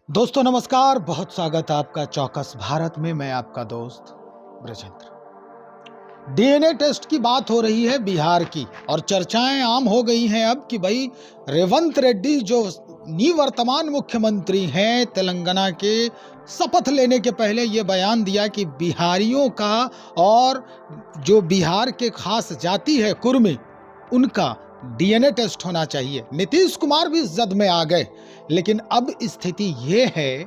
दोस्तों नमस्कार, बहुत स्वागत है आपका चौकस भारत में। मैं आपका दोस्त ब्रजेंद्र। डीएनए टेस्ट की बात हो रही है बिहार की, और चर्चाएं आम हो गई हैं अब कि भाई रेवंत रेड्डी जो निवर्तमान मुख्यमंत्री हैं तेलंगाना के, शपथ लेने के पहले ये बयान दिया कि बिहारियों का और जो बिहार के खास जाति है कुर्मी, उनका डीएनए टेस्ट होना चाहिए। नीतीश कुमार भी जद में आ गए, लेकिन अब स्थिति ये है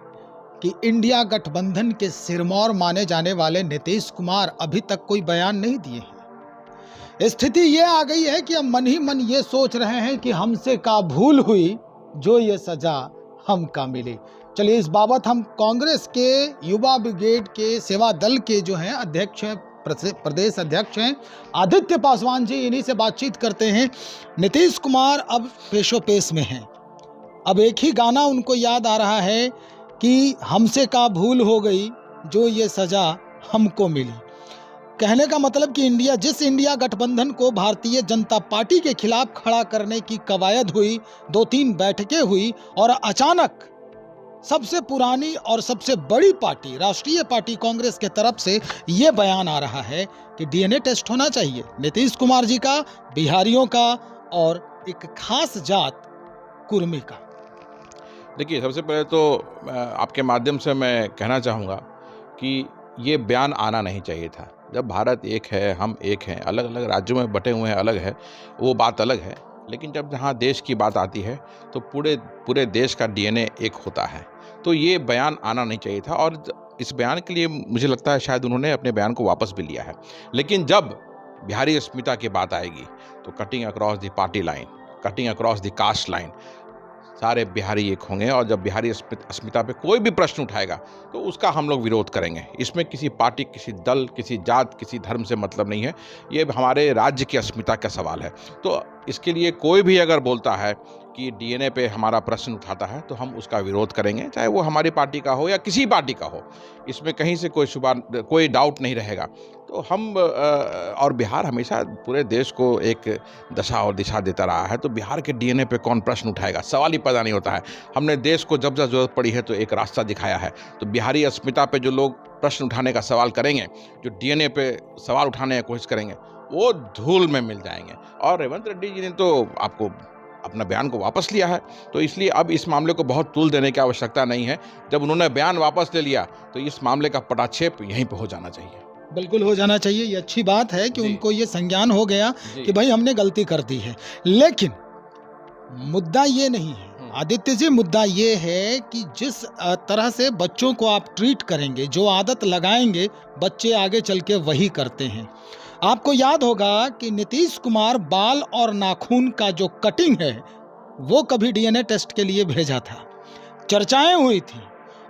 कि इंडिया गठबंधन के सिरमौर माने जाने वाले नीतीश कुमार अभी तक कोई बयान नहीं दिए हैं। स्थिति ये आ गई है कि अब मन ही मन ये सोच रहे हैं कि हमसे का भूल हुई जो ये सजा हमका मिली। चलिए, इस बाबत हम कांग्रेस के युवा ब्रिगेड के सेवा दल के जो हैं अध्यक्ष हैं, प्रदेश अध्यक्ष हैं आदित्य पासवान जी, इन्हीं से बातचीत करते हैं। नीतीश कुमार अब पेशोपेश में हैं। अब एक ही गाना उनको याद आ रहा है कि हमसे का भूल हो गई जो ये सजा हमको मिली। कहने का मतलब कि जिस इंडिया गठबंधन को भारतीय जनता पार्टी के खिलाफ खड़ा करने की कवायद हुई, 2-3 बैठकें हुई, और अचानक सबसे पुरानी और सबसे बड़ी पार्टी राष्ट्रीय पार्टी कांग्रेस के तरफ से ये बयान आ रहा है कि डीएनए टेस्ट होना चाहिए नीतीश कुमार जी का, बिहारियों का और एक खास जात कुर्मी का। देखिए, सबसे पहले तो आपके माध्यम से मैं कहना चाहूँगा कि ये बयान आना नहीं चाहिए था। जब भारत एक है, हम एक हैं, अलग अलग राज्यों में बटे हुए हैं, अलग है, वो बात अलग है। लेकिन जब जहाँ देश की बात आती है तो पूरे देश का डीएनए एक होता है। तो ये बयान आना नहीं चाहिए था, और इस बयान के लिए मुझे लगता है शायद उन्होंने अपने बयान को वापस भी लिया है। लेकिन जब बिहारी अस्मिता की बात आएगी तो cutting across the party line, cutting across the caste line, सारे बिहारी एक होंगे। और जब बिहारी अस्मिता पे कोई भी प्रश्न उठाएगा तो उसका हम लोग विरोध करेंगे। इसमें किसी पार्टी, किसी दल, किसी जात, किसी धर्म से मतलब नहीं है। ये हमारे राज्य की अस्मिता का सवाल है। तो इसके लिए कोई भी अगर बोलता है कि डीएनए पे हमारा प्रश्न उठाता है तो हम उसका विरोध करेंगे, चाहे वो हमारी पार्टी का हो या किसी पार्टी का हो। इसमें कहीं से कोई डाउट नहीं रहेगा। तो हम और बिहार हमेशा पूरे देश को एक दशा और दिशा देता रहा है। तो बिहार के डीएनए पे कौन प्रश्न उठाएगा, सवाल ही पैदा नहीं होता है। हमने देश को जब जब जरूरत पड़ी है तो एक रास्ता दिखाया है। तो बिहारी अस्मिता पे जो लोग प्रश्न उठाने का सवाल करेंगे, जो डीएनए पे सवाल उठाने की कोशिश करेंगे, वो धूल में मिल जाएंगे। और रेवंत रेड्डी जी ने तो आपको अपना बयान को वापस लिया है, तो इसलिए अब इस मामले को बहुत तूल देने की आवश्यकता नहीं है। जब उन्होंने बयान वापस ले लिया तो इस मामले का पटाक्षेप यहीं पे हो जाना चाहिए। बिल्कुल हो जाना चाहिए। ये अच्छी बात है कि उनको ये संज्ञान हो गया कि भाई हमने गलती कर दी है। लेकिन मुद्दा ये नहीं है आदित्य जी, मुद्दा ये है कि जिस तरह से बच्चों को आप ट्रीट करेंगे, जो आदत लगाएंगे, बच्चे आगे चल के वही करते हैं। आपको याद होगा कि नीतीश कुमार बाल और नाखून का जो कटिंग है वो कभी डीएनए टेस्ट के लिए भेजा था, चर्चाएं हुई थी,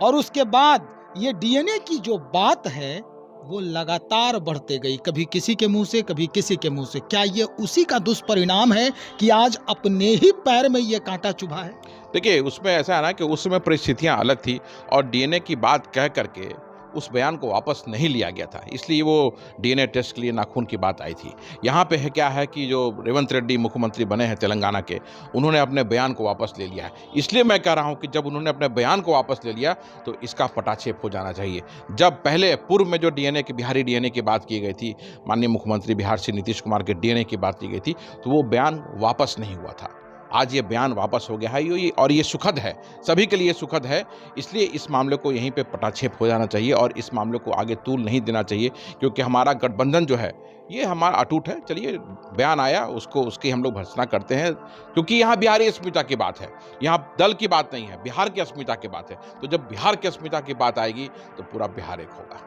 और उसके बाद ये डीएनए की जो बात है वो लगातार बढ़ते गई, कभी किसी के मुंह से, कभी किसी के मुंह से। क्या ये उसी का दुष्परिणाम है कि आज अपने ही पैर में ये कांटा चुभा है? देखिए, उसमें ऐसा है ना कि उस समय परिस्थितियां अलग थी और डीएनए की बात कह करके उस बयान को वापस नहीं लिया गया था, इसलिए वो डीएनए टेस्ट के लिए नाखून की बात आई थी। यहाँ पे है क्या है कि जो रेवंत रेड्डी मुख्यमंत्री बने हैं तेलंगाना के, उन्होंने अपने बयान को वापस ले लिया है। इसलिए मैं कह रहा हूँ कि जब उन्होंने अपने बयान को वापस ले लिया तो इसका पटाक्षेप हो जाना चाहिए। जब पहले पूर्व में जो बिहारी डीएनए की बात की गई थी, माननीय मुख्यमंत्री बिहार से नीतीश कुमार के डीएनए की बात की गई थी, तो वो बयान वापस नहीं हुआ था। आज ये बयान वापस हो गया है, और ये सुखद है, सभी के लिए सुखद है। इसलिए इस मामले को यहीं पे पटाक्षेप हो जाना चाहिए और इस मामले को आगे तूल नहीं देना चाहिए, क्योंकि हमारा गठबंधन जो है ये हमारा अटूट है। चलिए, बयान आया, उसकी हम लोग भर्त्सना करते हैं, क्योंकि यहाँ बिहारी अस्मिता की बात है, यहाँ दल की बात नहीं है, बिहार की अस्मिता की बात है। तो जब बिहार की अस्मिता की बात आएगी तो पूरा बिहार एक होगा।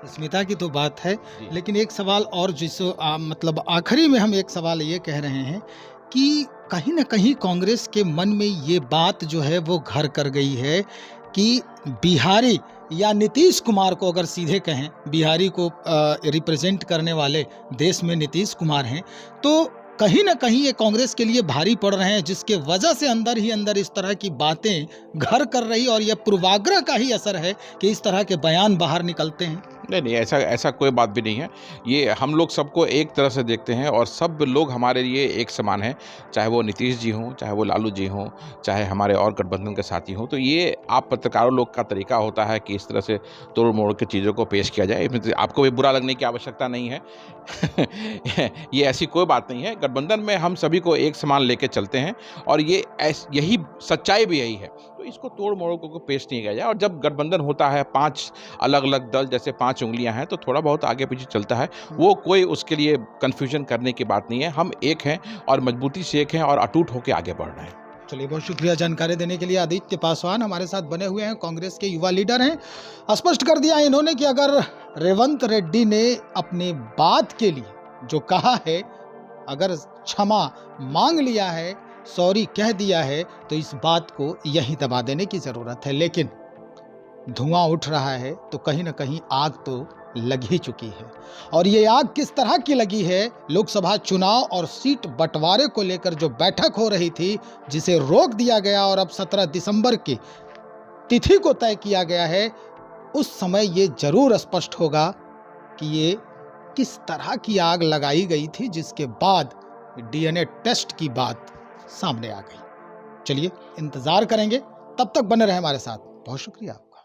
अस्मिता की तो बात है, लेकिन एक सवाल और, मतलब आखिरी में हम एक सवाल ये कह रहे हैं कि कहीं ना कहीं कांग्रेस के मन में ये बात जो है वो घर कर गई है कि बिहारी, या नीतीश कुमार को अगर सीधे कहें, बिहारी को रिप्रेजेंट करने वाले देश में नीतीश कुमार हैं, तो कहीं ना कहीं ये कांग्रेस के लिए भारी पड़ रहे हैं, जिसके वजह से अंदर ही अंदर इस तरह की बातें घर कर रही, और यह पूर्वाग्रह का ही असर है कि इस तरह के बयान बाहर निकलते हैं। नहीं, ऐसा ऐसा कोई बात भी नहीं है। ये हम लोग सबको एक तरह से देखते हैं और सब लोग हमारे लिए एक समान हैं, चाहे वो नीतीश जी हों, चाहे वो लालू जी हों, चाहे हमारे और गठबंधन के साथी हों। तो ये आप पत्रकारों लोग का तरीका होता है कि इस तरह से तोड़-मोड़ के चीज़ों को पेश किया जाए। इसमें तो आपको भी बुरा लगने की आवश्यकता नहीं है। ये ऐसी कोई बात नहीं है। गठबंधन में हम सभी को एक समान लेके चलते हैं और ये यही सच्चाई भी यही है। तो इसको तोड़-मोड़ को पेश नहीं किया जाए और जब गठबंधन होता है 5 अलग-अलग दल जैसे 5 उँगलियाँ हैं तो थोड़ा बहुत आगे-पीछे चलता है। वो कोई उसके लिए कन्फ्यूज़न करने की बात नहीं है। हम एक हैं और मजबूती से एक हैं और अटूट होके आगे बढ़ रहे हैं। चलिए, बहुत शुक्रिया जानकारी देने के लिए। आदित्य पासवान हमारे साथ बने हुए हैं, कांग्रेस के युवा लीडर हैं। स्पष्ट कर दिया इन्होंने कि अगर रेवंत रेड्डी ने अपनी बात के लिए जो कहा है, अगर क्षमा मांग लिया है, सॉरी कह दिया है, तो इस बात को यहीं दबा देने की जरूरत है। लेकिन धुआं उठ रहा है तो कहीं ना कहीं आग तो लग ही चुकी है। और ये आग किस तरह की लगी है, लोकसभा चुनाव और सीट बंटवारे को लेकर जो बैठक हो रही थी, जिसे रोक दिया गया और अब 17 दिसंबर की तिथि को तय किया गया है, उस समय ये जरूर स्पष्ट होगा कि ये किस तरह की आग लगाई गई थी, जिसके बाद डीएनए टेस्ट की बात सामने आ गई। चलिए, इंतजार करेंगे, तब तक बने रहे हमारे साथ। बहुत शुक्रिया।